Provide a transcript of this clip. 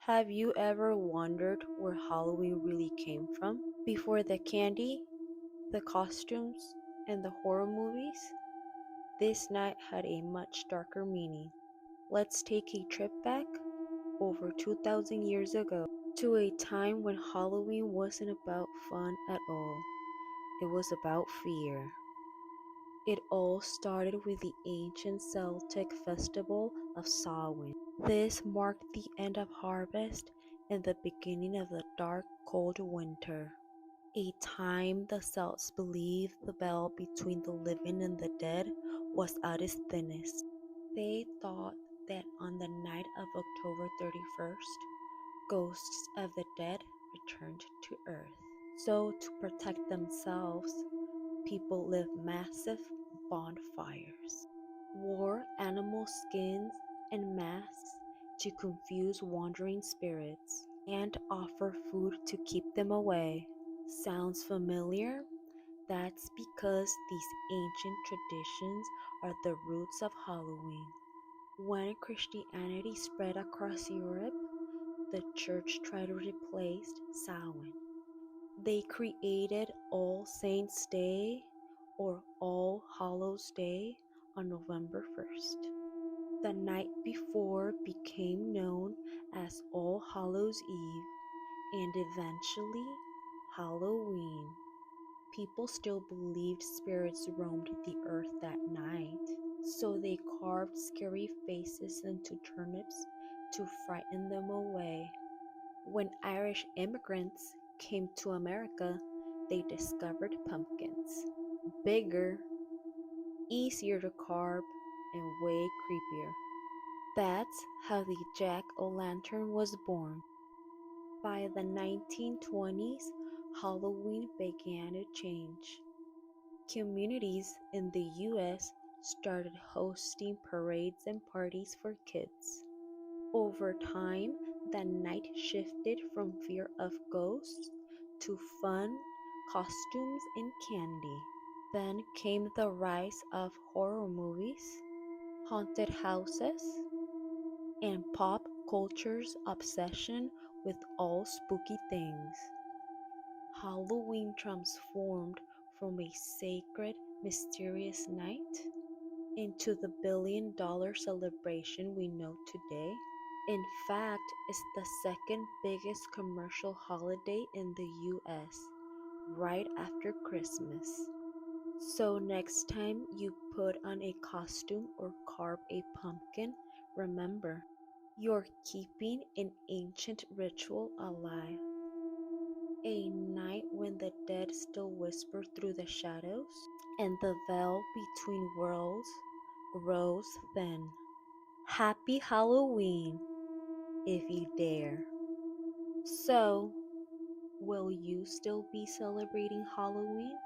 Have you ever wondered where Halloween really came from? Before the candy, the costumes, and the horror movies, this night had a much darker meaning. Let's take a trip back over 2,000 years ago to a time when Halloween wasn't about fun at all. It was about fear. It all started with the ancient Celtic festival of Samhain. This marked the end of harvest and the beginning of the dark, cold winter, a time the Celts believed the veil between the living and the dead was at its thinnest. They thought that on the night of October 31st, ghosts of the dead returned to Earth. So, to protect themselves, people lit massive bonfires, wore animal skins and masks to confuse wandering spirits, and offer food to keep them away. Sounds familiar? That's because these ancient traditions are the roots of Halloween. When Christianity spread across Europe, the church tried to replace Samhain. They created All Saints' Day or All Hallows' Day on November 1st. The night before became known as All Hallows' Eve and eventually Halloween. People still believed spirits roamed the earth that night, so they carved scary faces into turnips to frighten them away. When Irish immigrants came to America, they discovered pumpkins. Bigger, easier to carve, and way creepier. That's how the jack-o'-lantern was born. By the 1920s, Halloween began to change. Communities in the US started hosting parades and parties for kids. Over time, the night shifted from fear of ghosts to fun, costumes, and candy. Then came the rise of horror movies, haunted houses, and pop culture's obsession with all spooky things. Halloween transformed from a sacred, mysterious night into the billion-dollar celebration we know today. In fact, it's the second biggest commercial holiday in the US, right after Christmas. So next time you put on a costume or carve a pumpkin, remember, you're keeping an ancient ritual alive. A night when the dead still whisper through the shadows, and the veil between worlds grows thin. Happy Halloween, if you dare. So, will you still be celebrating Halloween?